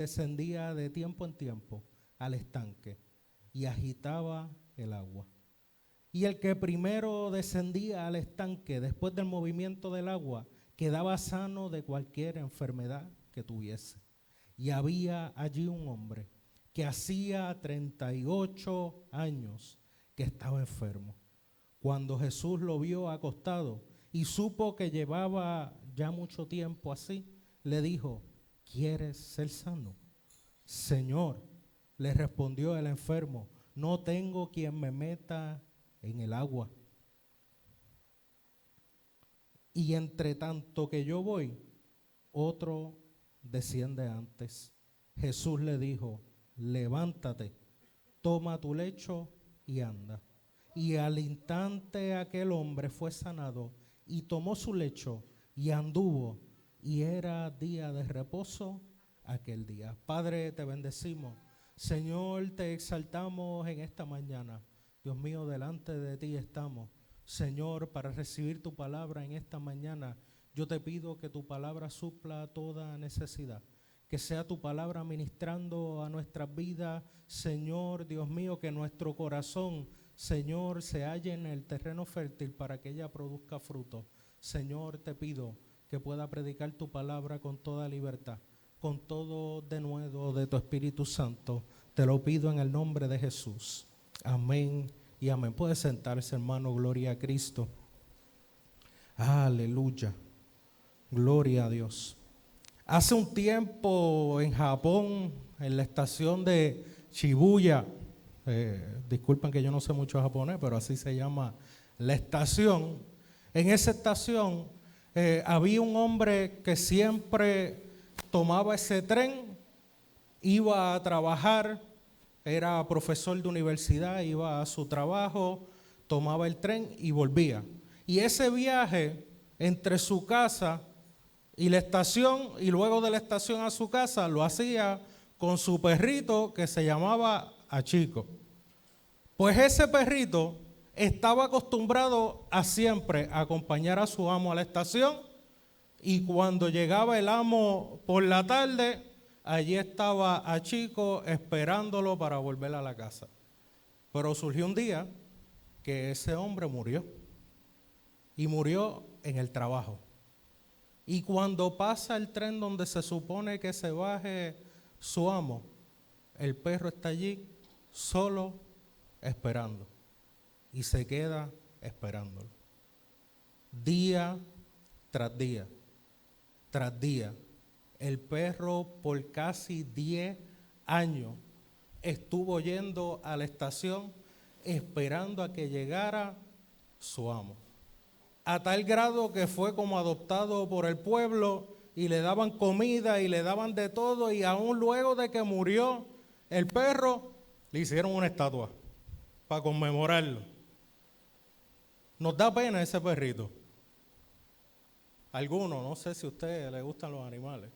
descendía de tiempo en tiempo al estanque y agitaba el agua. Y el que primero descendía al estanque después del movimiento del agua quedaba sano de cualquier enfermedad que tuviese. Y había allí un hombre que hacía 38 años que estaba enfermo. Cuando Jesús lo vio acostado y supo que llevaba ya mucho tiempo así, le dijo: ¿quieres ser sano? Señor, le respondió el enfermo, no tengo quien me meta en el agua. Y entre tanto que yo voy, otro desciende antes. Jesús le dijo: levántate, toma tu lecho y anda. Y al instante aquel hombre fue sanado y tomó su lecho y anduvo, y era día de reposo aquel día. Padre, te bendecimos. Señor, te exaltamos en esta mañana. Dios mío, delante de ti estamos. Señor, para recibir tu palabra en esta mañana, yo te pido que tu palabra supla toda necesidad. Que sea tu palabra ministrando a nuestras vidas, Señor, Dios mío, que nuestro corazón, Señor, se halle en el terreno fértil para que ella produzca fruto. Señor, te pido que pueda predicar tu palabra con toda libertad, con todo denuedo de tu Espíritu Santo. Te lo pido en el nombre de Jesús. Amén y amén. Puede sentarse, hermano. Gloria a Cristo. Aleluya. Gloria a Dios. Hace un tiempo en Japón, en la estación de Shibuya, disculpen que yo no sé mucho japonés, pero así se llama la estación. En esa estación había un hombre que siempre tomaba ese tren, iba a trabajar, era profesor de universidad, iba a su trabajo, tomaba el tren y volvía. Y ese viaje entre su casa y la estación, y luego de la estación a su casa, lo hacía con su perrito que se llamaba Achiko. Pues ese perrito estaba acostumbrado a siempre acompañar a su amo a la estación, y cuando llegaba el amo por la tarde, allí estaba Achiko esperándolo para volver a la casa. Pero surgió un día que ese hombre murió, y murió en el trabajo. Y cuando pasa el tren donde se supone que se baje su amo, el perro está allí solo esperando, y se queda esperándolo. Día tras día, tras día, el perro por casi 10 años estuvo yendo a la estación esperando a que llegara su amo. A tal grado que fue como adoptado por el pueblo, y le daban comida y le daban de todo, y aún luego de que murió el perro, le hicieron una estatua para conmemorarlo. Nos da pena ese perrito. Algunos, no sé si a usted le gustan los animales,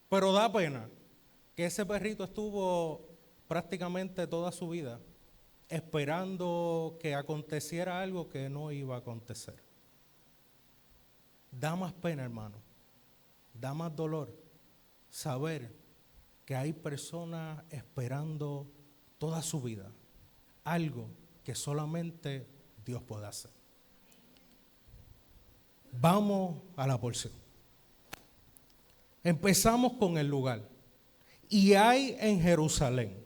pero da pena que ese perrito estuvo prácticamente toda su vida esperando que aconteciera algo que no iba a acontecer. Da más pena, hermano, da más dolor saber que hay personas esperando toda su vida algo que solamente Dios puede hacer. Vamos a la porción. Empezamos con el lugar. Y hay en Jerusalén.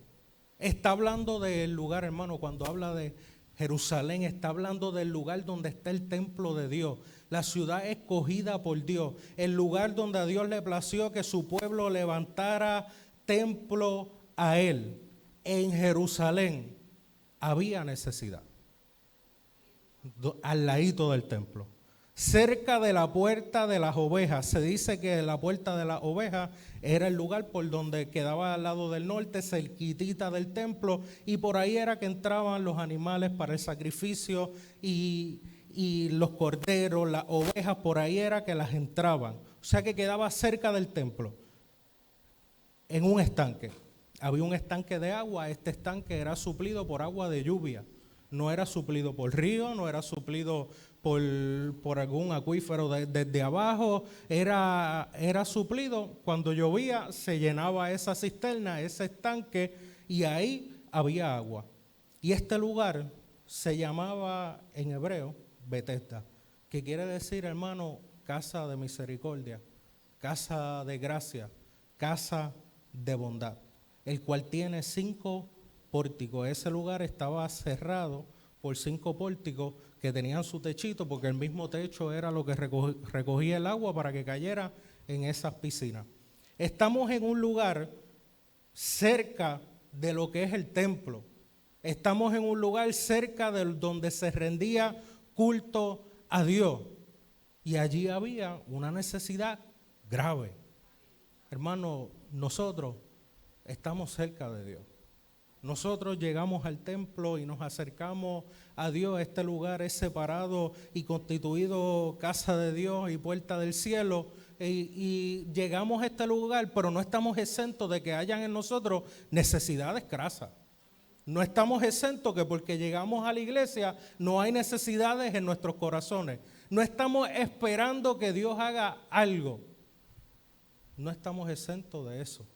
Está hablando del lugar, hermano. Cuando habla de Jerusalén, está hablando del lugar donde está el templo de Dios, la ciudad escogida por Dios, el lugar donde a Dios le plació que su pueblo levantara templo a Él. En Jerusalén había necesidad, al ladito del templo. Cerca de la puerta de las ovejas, se dice que la puerta de las ovejas era el lugar por donde quedaba al lado del norte, cerquitita del templo, y por ahí era que entraban los animales para el sacrificio, y los corderos, las ovejas, por ahí era que las entraban. O sea que quedaba cerca del templo, en un estanque. Había un estanque de agua. Este estanque era suplido por agua de lluvia. No era suplido por río, no era suplido por algún acuífero desde abajo, era suplido. Cuando llovía se llenaba esa cisterna, ese estanque, y ahí había agua. Y este lugar se llamaba en hebreo Betesda, que quiere decir, hermano, casa de misericordia, casa de gracia, casa de bondad, el cual tiene 5 pórticos. Ese lugar estaba cerrado por 5 pórticos que tenían su techito, porque el mismo techo era lo que recogía el agua para que cayera en esas piscinas. Estamos en un lugar cerca de lo que es el templo. Estamos en un lugar cerca de donde se rendía culto a Dios. Y allí había una necesidad grave. Hermano, nosotros estamos cerca de Dios. Nosotros llegamos al templo y nos acercamos a Dios. Este lugar es separado y constituido casa de Dios y puerta del cielo. Y llegamos a este lugar, pero no estamos exentos de que hayan en nosotros necesidades crasas. No estamos exentos que porque llegamos a la iglesia no hay necesidades en nuestros corazones. No estamos esperando que Dios haga algo. No estamos exentos de eso.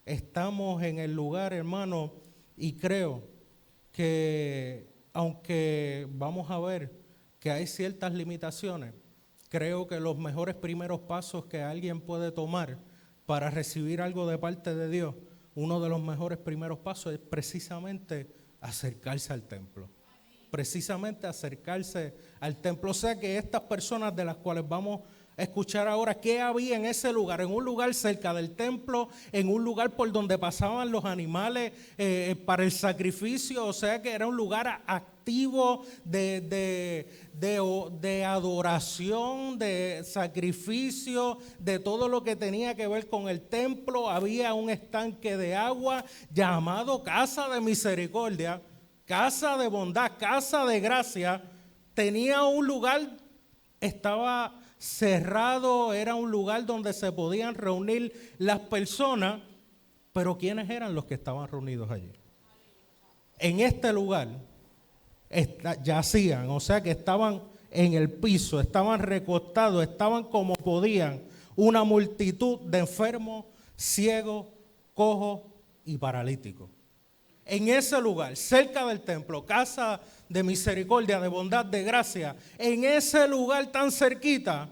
Estamos en el lugar, hermano, y creo que aunque vamos a ver que hay ciertas limitaciones, creo que los mejores primeros pasos que alguien puede tomar para recibir algo de parte de Dios, uno de los mejores primeros pasos es precisamente acercarse al templo. Precisamente acercarse al templo. O sea que estas personas de las cuales vamos a escuchar ahora, ¿qué había en ese lugar? En un lugar cerca del templo, en un lugar por donde pasaban los animales para el sacrificio. O sea que era un lugar activo de adoración, de sacrificio, de todo lo que tenía que ver con el templo. Había un estanque de agua llamado Casa de Misericordia, casa de bondad, casa de gracia. Tenía un lugar, estaba cerrado, era un lugar donde se podían reunir las personas, pero ¿quiénes eran los que estaban reunidos allí? En este lugar yacían, o sea que estaban en el piso, estaban recostados, estaban como podían, una multitud de enfermos, ciegos, cojos y paralíticos. En ese lugar, cerca del templo, casa de misericordia, de bondad, de gracia, en ese lugar tan cerquita,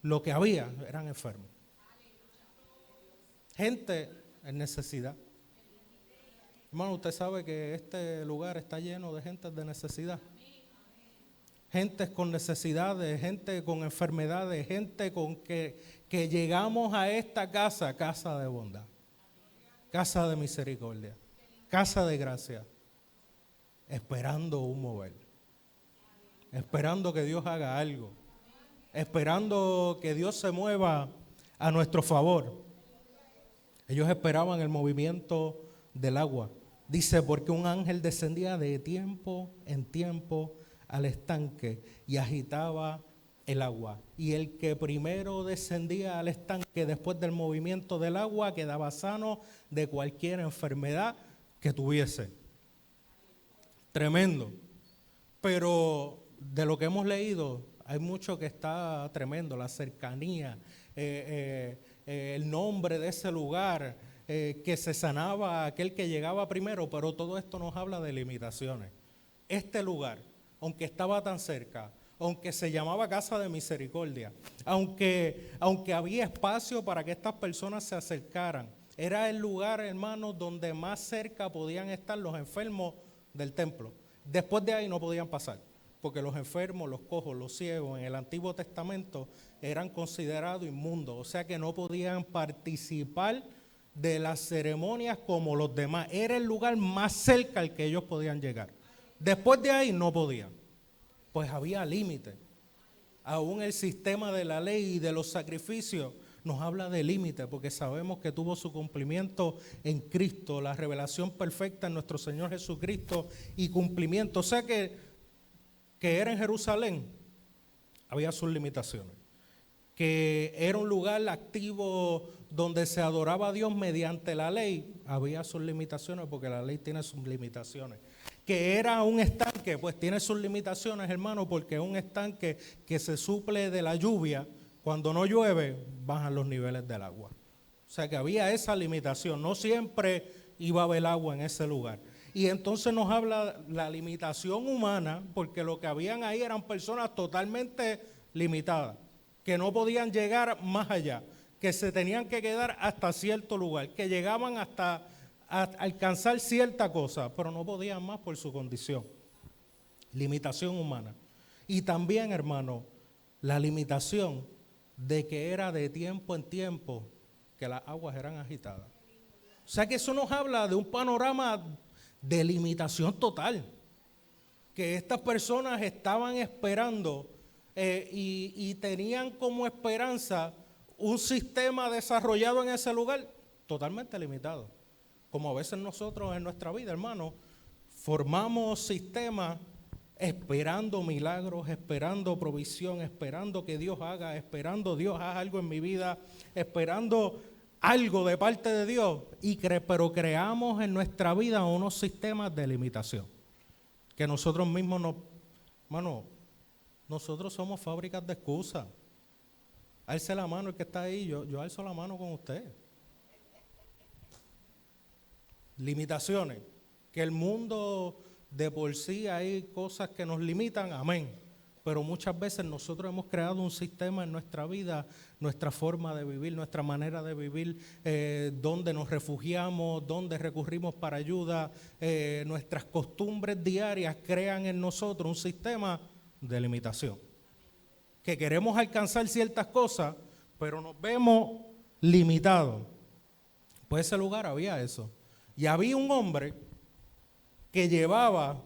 lo que había, eran enfermos. Gente en necesidad. Hermano, usted sabe que este lugar está lleno de gente de necesidad. Gente con necesidades, gente con enfermedades, gente con que llegamos a esta casa, casa de bondad. Casa de misericordia, casa de gracia, esperando un mover, esperando que Dios haga algo, esperando que Dios se mueva a nuestro favor. Ellos esperaban el movimiento del agua. Dice, porque un ángel descendía de tiempo en tiempo al estanque y agitaba el agua. Y el que primero descendía al estanque después del movimiento del agua quedaba sano de cualquier enfermedad que tuviese. Tremendo. Pero de lo que hemos leído hay mucho que está tremendo. La cercanía, el nombre de ese lugar, que se sanaba aquel que llegaba primero, pero todo esto nos habla de limitaciones. Este lugar, aunque estaba tan cerca, aunque se llamaba Casa de Misericordia, aunque había espacio para que estas personas se acercaran, era el lugar, hermanos, donde más cerca podían estar los enfermos del templo. Después de ahí no podían pasar, porque los enfermos, los cojos, los ciegos en el Antiguo Testamento eran considerados inmundos, o sea que no podían participar de las ceremonias como los demás. Era el lugar más cerca al que ellos podían llegar. Después de ahí no podían. Pues había límites. Aún el sistema de la ley y de los sacrificios nos habla de límites, porque sabemos que tuvo su cumplimiento en Cristo, la revelación perfecta en nuestro Señor Jesucristo y cumplimiento. O sea que era en Jerusalén, había sus limitaciones. Que era un lugar activo donde se adoraba a Dios mediante la ley, había sus limitaciones, porque la ley tiene sus limitaciones. que era un estanque, pues tiene sus limitaciones, hermano, porque es un estanque que se suple de la lluvia. Cuando no llueve, bajan los niveles del agua. O sea que había esa limitación, no siempre iba a haber agua en ese lugar. Y entonces nos habla la limitación humana, porque lo que habían ahí eran personas totalmente limitadas, que no podían llegar más allá, que se tenían que quedar hasta cierto lugar, que llegaban hasta a alcanzar cierta cosa, pero no podían más por su condición. Limitación humana. Y también, hermano, la limitación de que era de tiempo en tiempo que las aguas eran agitadas. O sea que eso nos habla de un panorama de limitación total, que estas personas estaban esperando y tenían como esperanza un sistema desarrollado en ese lugar totalmente limitado. Como a veces nosotros en nuestra vida, hermano, formamos sistemas esperando milagros, esperando provisión, esperando que Dios haga, esperando Dios haga algo en mi vida, esperando algo de parte de Dios, pero creamos en nuestra vida unos sistemas de limitación, que nosotros mismos hermano, nosotros somos fábricas de excusas. Alce la mano el que está ahí, yo alzo la mano con usted. Limitaciones, que el mundo de por sí hay cosas que nos limitan, amén. Pero muchas veces nosotros hemos creado un sistema en nuestra vida, nuestra forma de vivir, nuestra manera de vivir, donde nos refugiamos, donde recurrimos para ayuda, nuestras costumbres diarias crean en nosotros un sistema de limitación. Que queremos alcanzar ciertas cosas, pero nos vemos limitados. Pues ese lugar había eso. Y había un hombre que llevaba,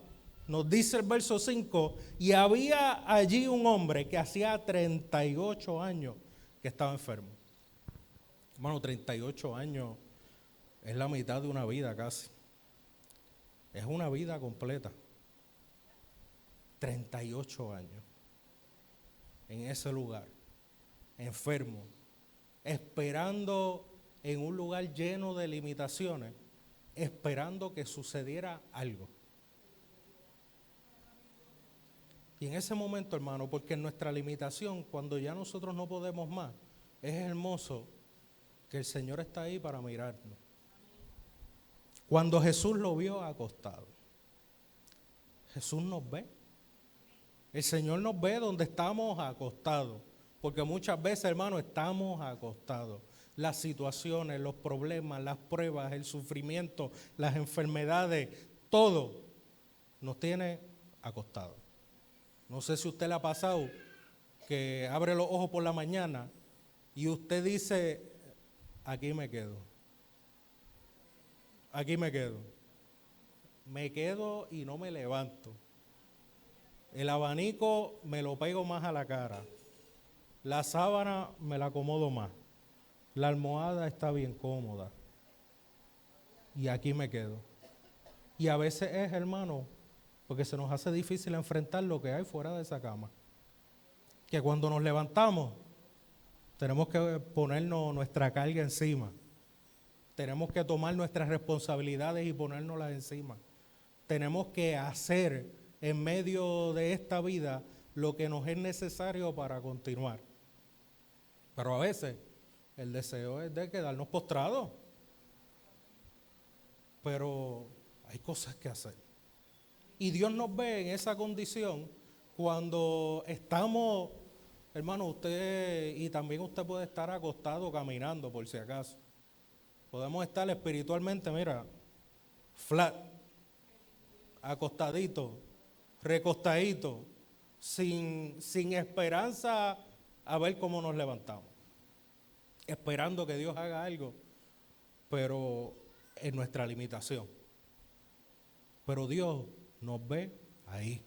nos dice el verso 5, y había allí un hombre que hacía 38 años que estaba enfermo. Hermano, 38 años es la mitad de una vida casi. Es una vida completa. 38 años en ese lugar, enfermo, esperando en un lugar lleno de limitaciones, esperando que sucediera algo. Y en ese momento, hermano, porque en nuestra limitación, cuando ya nosotros no podemos más, es hermoso que el Señor está ahí para mirarnos. Cuando Jesús lo vio acostado, Jesús nos ve. El Señor nos ve donde estamos acostados, porque muchas veces, hermano, estamos acostados. Las situaciones, los problemas, las pruebas, el sufrimiento, las enfermedades, todo nos tiene acostados. No sé si a usted le ha pasado que abre los ojos por la mañana y usted dice, aquí me quedo. Aquí me quedo. Me quedo y no me levanto. El abanico me lo pego más a la cara. La sábana me la acomodo más. La almohada está bien cómoda. Y aquí me quedo. Y a veces es, hermano, porque se nos hace difícil enfrentar lo que hay fuera de esa cama. Que cuando nos levantamos, tenemos que ponernos nuestra carga encima. Tenemos que tomar nuestras responsabilidades y ponérnoslas encima. Tenemos que hacer en medio de esta vida lo que nos es necesario para continuar. Pero a veces el deseo es de quedarnos postrados. Pero hay cosas que hacer. Y Dios nos ve en esa condición cuando estamos, hermano, usted, y también usted puede estar acostado caminando por si acaso. Podemos estar espiritualmente, mira, flat, acostadito, recostadito, sin esperanza a ver cómo nos levantamos. Esperando que Dios haga algo, pero en nuestra limitación. Pero Dios nos ve ahí.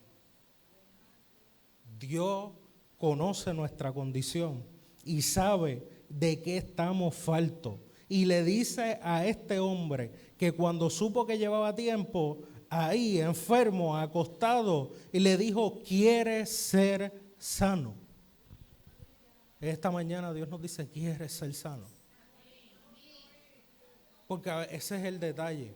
Dios conoce nuestra condición y sabe de qué estamos faltos. Y le dice a este hombre que cuando supo que llevaba tiempo ahí, enfermo, acostado, y le dijo, ¿quieres ser sano? Esta mañana Dios nos dice, ¿quieres ser sano? Porque ese es el detalle.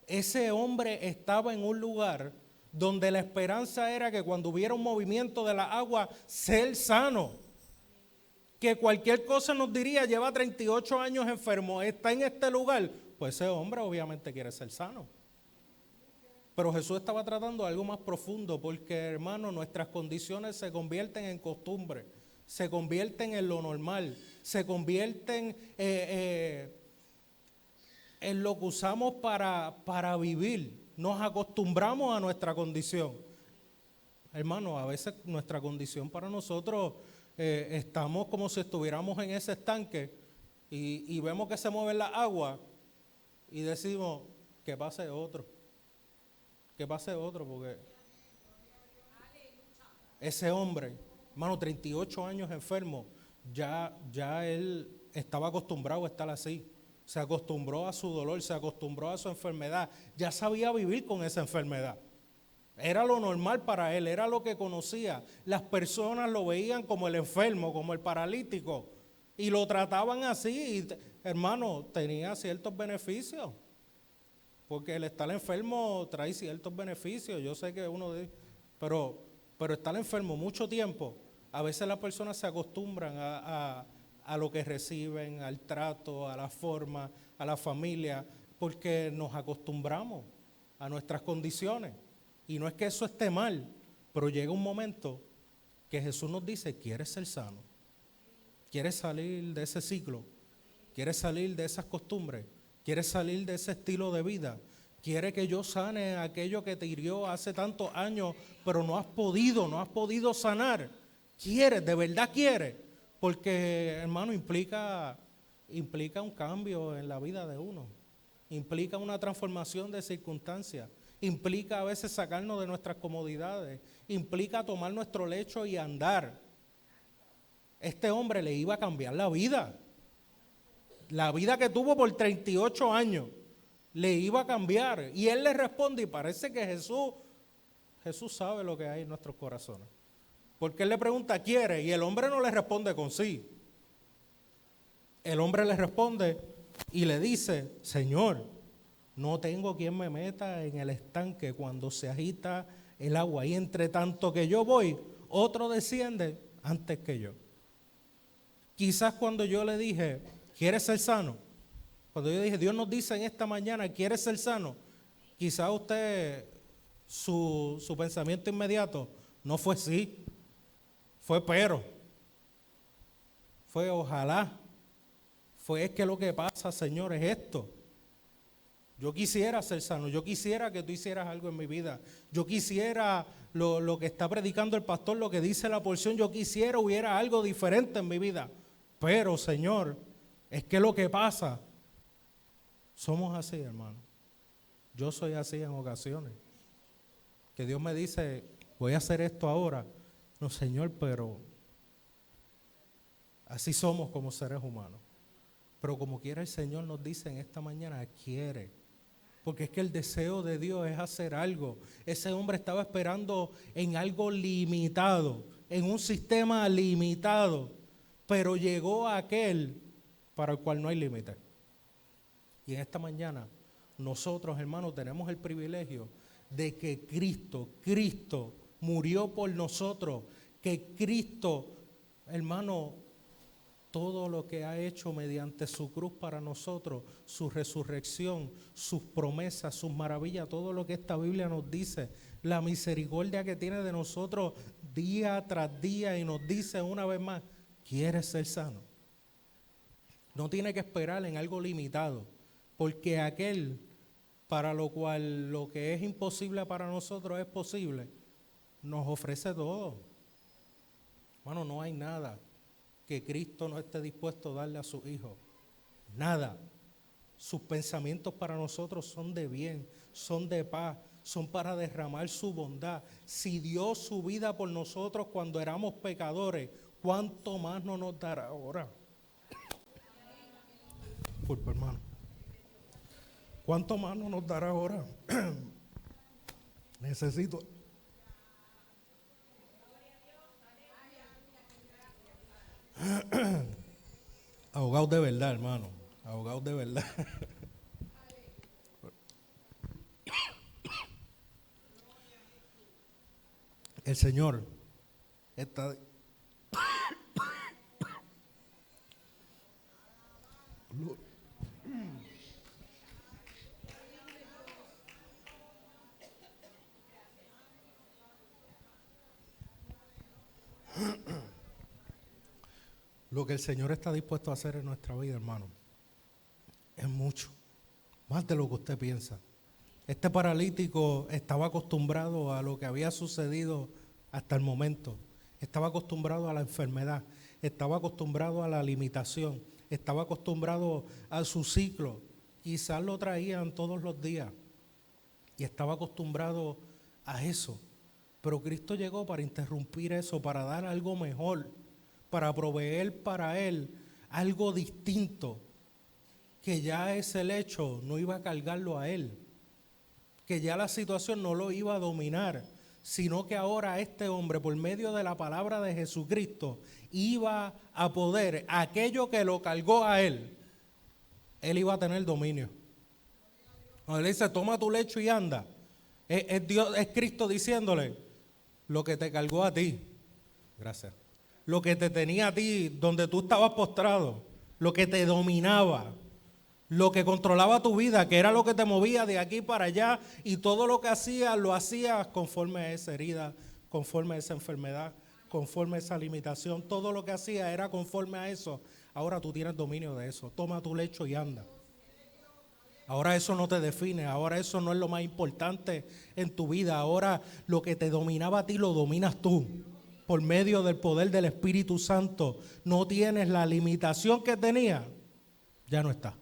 Ese hombre estaba en un lugar donde la esperanza era que cuando hubiera un movimiento de la agua, ser sano. Que cualquier cosa nos diría, lleva 38 años enfermo, está en este lugar, pues ese hombre obviamente quiere ser sano. Pero Jesús estaba tratando algo más profundo, porque hermano, nuestras condiciones se convierten en costumbre, se convierten en lo normal, se convierten en lo que usamos para vivir. Nos acostumbramos a nuestra condición. Hermano, a veces nuestra condición para nosotros, estamos como si estuviéramos en ese estanque y vemos que se mueve la agua y decimos, que pase otro, porque ese hombre, hermano, 38 años enfermo, ya él estaba acostumbrado a estar así. Se acostumbró a su dolor, se acostumbró a su enfermedad, ya sabía vivir con esa enfermedad. Era lo normal para él, era lo que conocía. Las personas lo veían como el enfermo, como el paralítico, y lo trataban así. Y, hermano, tenía ciertos beneficios, porque el estar enfermo trae ciertos beneficios. Yo sé que uno dice, pero estar enfermo mucho tiempo, a veces las personas se acostumbran a lo que reciben, al trato, a la forma, a la familia, porque nos acostumbramos a nuestras condiciones. Y no es que eso esté mal, pero llega un momento que Jesús nos dice, ¿quieres ser sano? ¿Quieres salir de ese ciclo? ¿Quieres salir de esas costumbres? ¿Quieres salir de ese estilo de vida? ¿Quieres que yo sane aquello que te hirió hace tantos años, pero no has podido sanar? ¿Quieres? ¿De verdad quieres? Porque, hermano, implica un cambio en la vida de uno. Implica una transformación de circunstancias. Implica a veces sacarnos de nuestras comodidades. Implica tomar nuestro lecho y andar. Este hombre le iba a cambiar la vida. La vida que tuvo por 38 años le iba a cambiar. Y él le responde, y parece que Jesús sabe lo que hay en nuestros corazones. Porque él le pregunta, ¿quiere? Y el hombre no le responde con sí. El hombre le responde y le dice, Señor, no tengo quien me meta en el estanque cuando se agita el agua. Y entre tanto que yo voy, otro desciende antes que yo. Quizás cuando yo le dije, ¿quieres ser sano? Cuando yo dije, Dios nos dice en esta mañana, ¿quieres ser sano? Quizás usted, su pensamiento inmediato no fue sí, fue pero, fue ojalá, fue es que lo que pasa, Señor, es esto. Yo quisiera ser sano, yo quisiera que tú hicieras algo en mi vida, yo quisiera lo que está predicando el pastor, lo que dice la porción, yo quisiera hubiera algo diferente en mi vida. Pero, Señor, es que lo que pasa, somos así, hermano. Yo soy así en ocasiones. Que Dios me dice, voy a hacer esto ahora. No, Señor, pero así somos como seres humanos. Pero como quiera el Señor nos dice en esta mañana, quiere. Porque es que el deseo de Dios es hacer algo. Ese hombre estaba esperando en algo limitado, en un sistema limitado. Pero llegó a aquel para el cual no hay límite. Y en esta mañana, nosotros, hermanos, tenemos el privilegio de que Cristo murió por nosotros, que Cristo, hermano, todo lo que ha hecho mediante su cruz para nosotros, su resurrección, sus promesas, sus maravillas, todo lo que esta Biblia nos dice, la misericordia que tiene de nosotros día tras día y nos dice una vez más, ¿quieres ser sano? No tiene que esperar en algo limitado, porque aquel para lo cual lo que es imposible para nosotros es posible, nos ofrece todo. Hermano, no hay nada que Cristo no esté dispuesto a darle a su Hijo. Nada. Sus pensamientos para nosotros son de bien, son de paz, son para derramar su bondad. Si dio su vida por nosotros cuando éramos pecadores, ¿cuánto más no nos dará ahora? Disculpa, hermano. ¿Cuánto más no nos dará ahora? Necesito. Ahogados de verdad, hermano. Ahogados de verdad. El Señor está... Lo que el Señor está dispuesto a hacer en nuestra vida, hermano, es mucho, más de lo que usted piensa. Este paralítico estaba acostumbrado a lo que había sucedido hasta el momento. Estaba acostumbrado a la enfermedad, estaba acostumbrado a la limitación, estaba acostumbrado a su ciclo. Quizás lo traían todos los días y estaba acostumbrado a eso. Pero Cristo llegó para interrumpir eso, para dar algo mejor, para proveer para él algo distinto, que ya ese hecho no iba a cargarlo a él, que ya la situación no lo iba a dominar, sino que ahora este hombre, por medio de la palabra de Jesucristo, iba a poder, aquello que lo cargó a él iba a tener dominio. Cuando él dice, toma tu lecho y anda, es Cristo diciéndole, lo que te cargó a ti, gracias, lo que te tenía a ti, donde tú estabas postrado, lo que te dominaba, lo que controlaba tu vida, que era lo que te movía de aquí para allá, y todo lo que hacías, lo hacías conforme a esa herida, conforme a esa enfermedad, conforme a esa limitación. Todo lo que hacías era conforme a eso. Ahora tú tienes dominio de eso. Toma tu lecho y anda. Ahora eso no te define, ahora eso no es lo más importante en tu vida. Ahora lo que te dominaba a ti lo dominas tú. Por medio del poder del Espíritu Santo, no tienes la limitación que tenía, ya no está.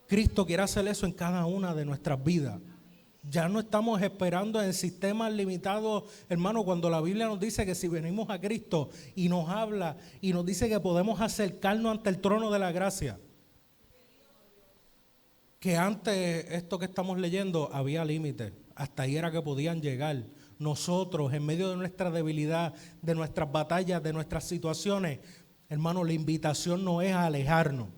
Cristo quiere hacer eso en cada una de nuestras vidas. Ya no estamos esperando en sistemas limitados, hermano, cuando la Biblia nos dice que si venimos a Cristo y nos habla y nos dice que podemos acercarnos ante el trono de la gracia. Que antes esto que estamos leyendo había límites, hasta ahí era que podían llegar. Nosotros, en medio de nuestra debilidad, de nuestras batallas, de nuestras situaciones, hermano, la invitación no es a alejarnos.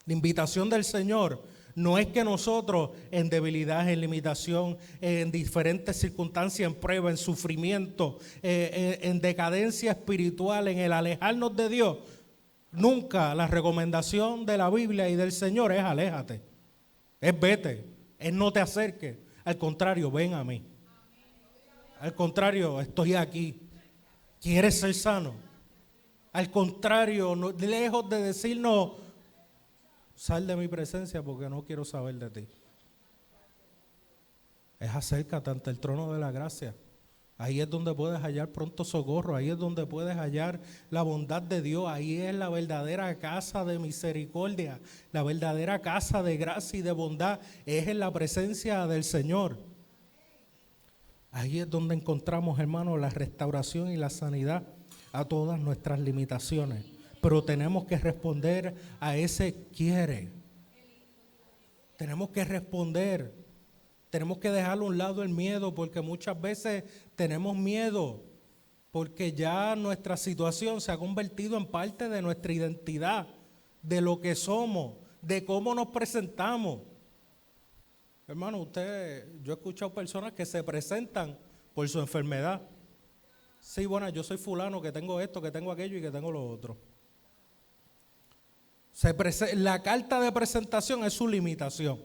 La invitación del Señor no es que nosotros en debilidad, en limitación, en diferentes circunstancias, en prueba, en sufrimiento, en decadencia espiritual, en el alejarnos de Dios, nunca la recomendación de la Biblia y del Señor es aléjate, es vete, es no te acerques. Al contrario, ven a mí. Al contrario, estoy aquí. ¿Quieres ser sano? Al contrario, lejos de decirnos, sal de mi presencia porque no quiero saber de ti. Es acércate ante el trono de la gracia. Ahí es donde puedes hallar pronto socorro, ahí es donde puedes hallar la bondad de Dios, ahí es la verdadera casa de misericordia, la verdadera casa de gracia y de bondad, es en la presencia del Señor. Ahí es donde encontramos, hermanos, la restauración y la sanidad a todas nuestras limitaciones. Pero tenemos que responder a ese quiere. Tenemos que responder. Tenemos que dejar a un lado el miedo, porque muchas veces tenemos miedo, porque ya nuestra situación se ha convertido en parte de nuestra identidad, de lo que somos, de cómo nos presentamos. Hermano, yo he escuchado personas que se presentan por su enfermedad. Sí, bueno, yo soy fulano, que tengo esto, que tengo aquello y que tengo lo otro. La carta de presentación es su limitación.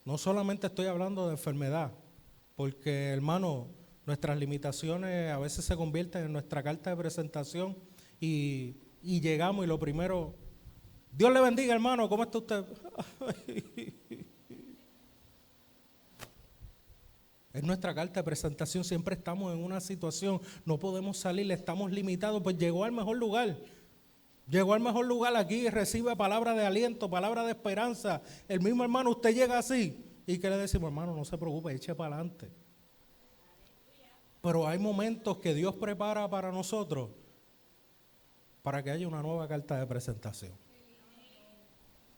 No solamente estoy hablando de enfermedad, porque, hermano, nuestras limitaciones a veces se convierten en nuestra carta de presentación y llegamos y lo primero, Dios le bendiga, hermano, ¿cómo está usted? Es nuestra carta de presentación, siempre estamos en una situación, no podemos salir, estamos limitados, pues llegó al mejor lugar. Llegó al mejor lugar aquí, recibe palabra de aliento, palabra de esperanza. El mismo hermano, usted llega así. ¿Y qué le decimos, hermano? No se preocupe, eche para adelante. Pero hay momentos que Dios prepara para nosotros para que haya una nueva carta de presentación.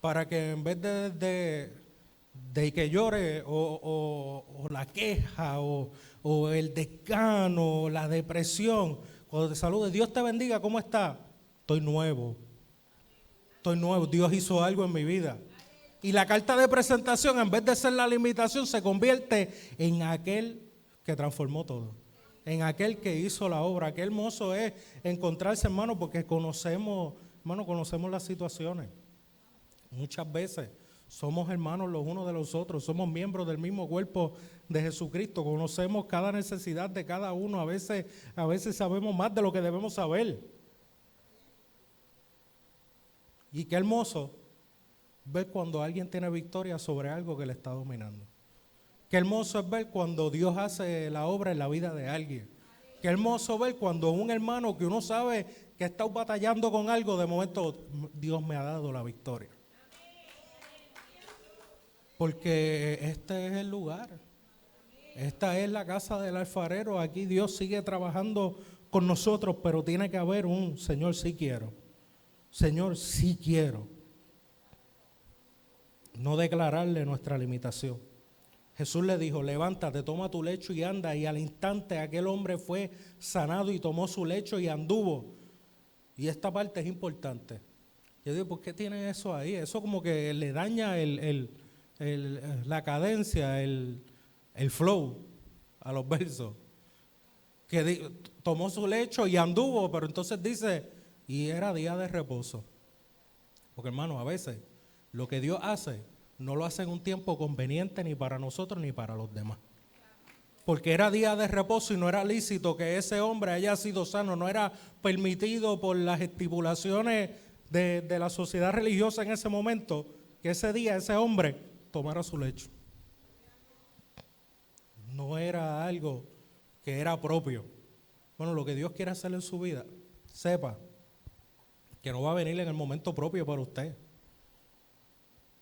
Para que en vez de que llore o la queja o el desgano, la depresión, cuando te salude, Dios te bendiga, ¿cómo está? Estoy nuevo, Dios hizo algo en mi vida. Y la carta de presentación, en vez de ser la limitación, se convierte en aquel que transformó todo. En aquel que hizo la obra. Qué hermoso es encontrarse, hermano, porque conocemos, hermano, conocemos las situaciones. Muchas veces somos hermanos los unos de los otros, somos miembros del mismo cuerpo de Jesucristo, conocemos cada necesidad de cada uno, a veces sabemos más de lo que debemos saber. Y qué hermoso ver cuando alguien tiene victoria sobre algo que le está dominando. Qué hermoso es ver cuando Dios hace la obra en la vida de alguien. Qué hermoso ver cuando un hermano que uno sabe que está batallando con algo, de momento Dios me ha dado la victoria. Porque este es el lugar. Esta es la casa del alfarero. Aquí Dios sigue trabajando con nosotros, pero tiene que haber un Señor, sí quiero. Señor, sí quiero. No declararle nuestra limitación. Jesús le dijo, levántate, toma tu lecho y anda. Y al instante aquel hombre fue sanado y tomó su lecho y anduvo. Y esta parte es importante. Yo digo, ¿por qué tiene eso ahí? Eso como que le daña la cadencia, el flow a los versos. Que tomó su lecho y anduvo, pero entonces dice, y era día de reposo. Porque hermano, a veces lo que Dios hace, no lo hace en un tiempo conveniente ni para nosotros ni para los demás. Porque era día de reposo y no era lícito que ese hombre haya sido sano, no era permitido por las estipulaciones de la sociedad religiosa en ese momento, que ese día ese hombre tomara su lecho. No era algo que era propio. Bueno, lo que Dios quiere hacer en su vida, sepa que no va a venir en el momento propio para usted,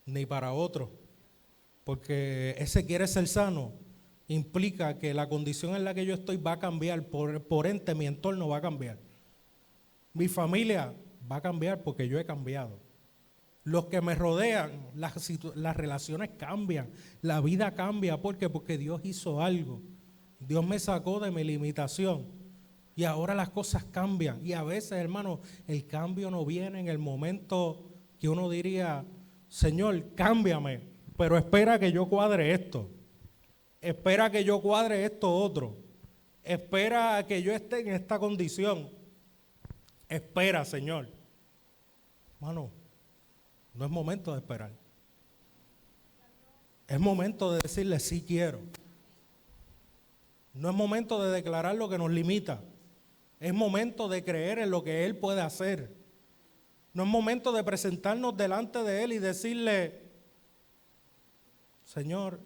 ni para otro, porque ese quiere ser sano implica que la condición en la que yo estoy va a cambiar, por ende mi entorno va a cambiar, mi familia va a cambiar porque yo he cambiado, los que me rodean, las relaciones cambian, la vida cambia. ¿Por qué? Porque Dios hizo algo, Dios me sacó de mi limitación y ahora las cosas cambian. Y a veces, hermano, el cambio no viene en el momento que uno diría, Señor, cámbiame, pero espera que yo cuadre esto, espera que yo cuadre esto otro, espera que yo esté en esta condición, espera, Señor. Hermano, no es momento de esperar, es momento de decirle sí quiero. No es momento de declarar lo que nos limita, es momento de creer en lo que Él puede hacer. No es momento de presentarnos delante de Él y decirle, Señor,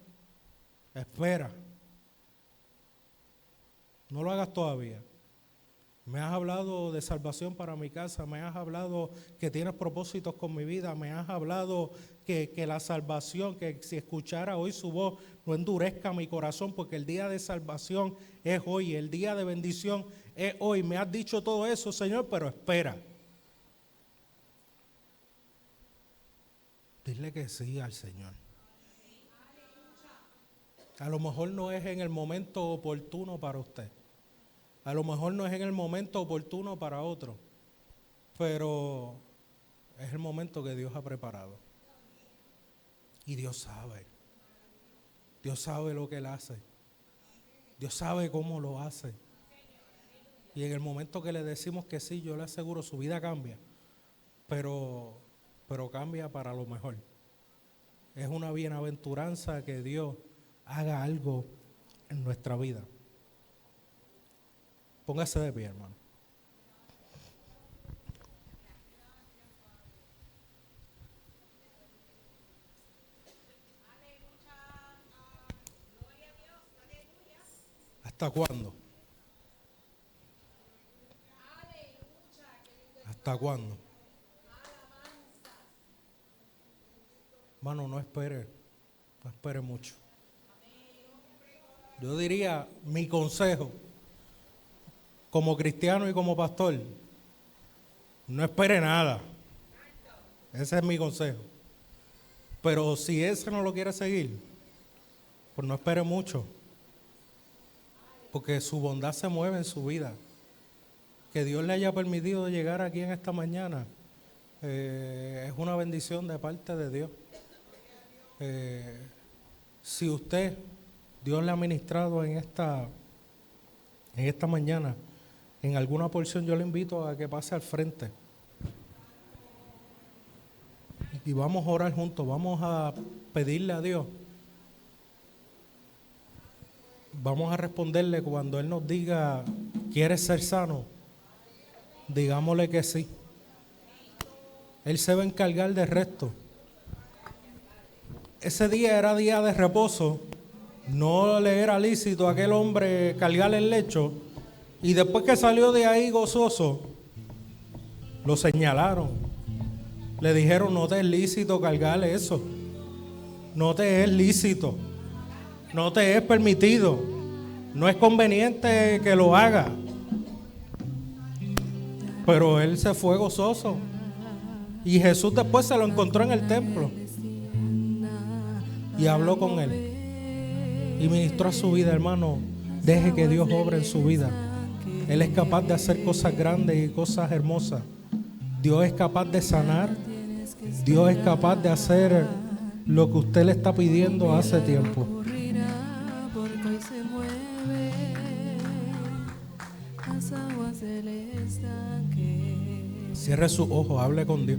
espera, no lo hagas todavía. Me has hablado de salvación para mi casa, me has hablado que tienes propósitos con mi vida, me has hablado que la salvación, que si escuchara hoy su voz, no endurezca mi corazón, porque el día de salvación es hoy, el día de bendición es hoy. Me has dicho todo eso, Señor, pero espera. Dile que sí al Señor. A lo mejor no es en el momento oportuno para usted. A lo mejor no es en el momento oportuno para otro. Pero es el momento que Dios ha preparado. Y Dios sabe. Dios sabe lo que Él hace. Dios sabe cómo lo hace. Y en el momento que le decimos que sí, yo le aseguro, su vida cambia. Pero cambia para lo mejor. Es una bienaventuranza que Dios haga algo en nuestra vida. Póngase de pie, hermano. ¿Hasta cuándo? ¿Hasta cuándo? Hermano, no espere mucho. Yo diría, mi consejo, como cristiano y como pastor, no espere nada. Ese es mi consejo. Pero si ese no lo quiere seguir, pues no espere mucho. Porque su bondad se mueve en su vida. Que Dios le haya permitido llegar aquí en esta mañana es una bendición de parte de Dios. Si usted Dios le ha ministrado en esta mañana, en alguna porción, yo le invito a que pase al frente. Y vamos a orar juntos, vamos a pedirle a Dios. Vamos a responderle cuando Él nos diga, ¿quieres ser sano? Digámosle que sí. Él se va a encargar del resto. Ese día era día de reposo. No le era lícito a aquel hombre cargar el lecho. Y después que salió de ahí gozoso, lo señalaron. Le dijeron, no te es lícito cargar eso. No te es lícito. No te es permitido. No es conveniente que lo haga. Pero él se fue gozoso. Y Jesús después se lo encontró en el templo. Y habló con él. Y ministró a su vida, hermano. Deje que Dios obre en su vida. Él es capaz de hacer cosas grandes y cosas hermosas. Dios es capaz de sanar. Dios es capaz de hacer lo que usted le está pidiendo hace tiempo. Cierre sus ojos, hable con Dios.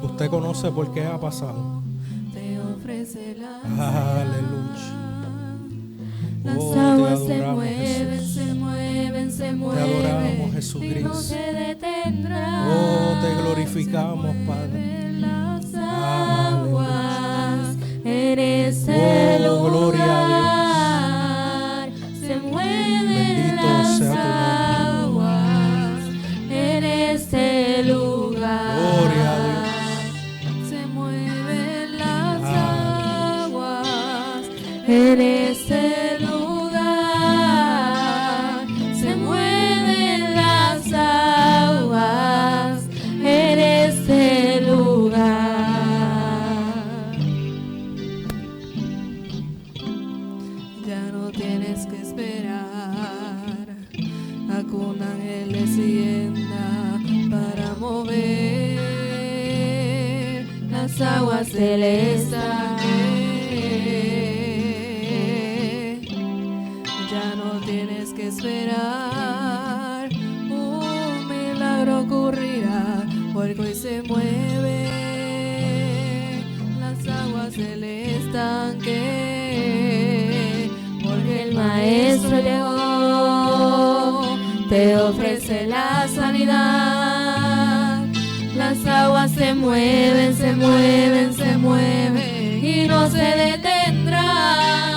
Usted conoce por qué ha pasado. Aleluya. Las aguas se mueven, se mueven, se mueven. Te adoramos, Jesucristo. Y no se detendrá. Oh, te glorificamos, Padre. Las aguas en ese Oh, gloria a lugar. Se mueven Bendito las sea tu aguas en ese lugar. Gloria a Se mueven las aguas en ese lugar. Se mueven las aguas en ese lugar. Ya no tienes que esperar a que un ángel descienda para mover las aguas del estanque. Ya no tienes que esperar, un milagro ocurrirá, porque hoy se mueve las aguas del estanque. Porque el maestro llegó, te ofrece la sanidad. Las aguas se mueven, se mueven, se mueven y no se detendrán.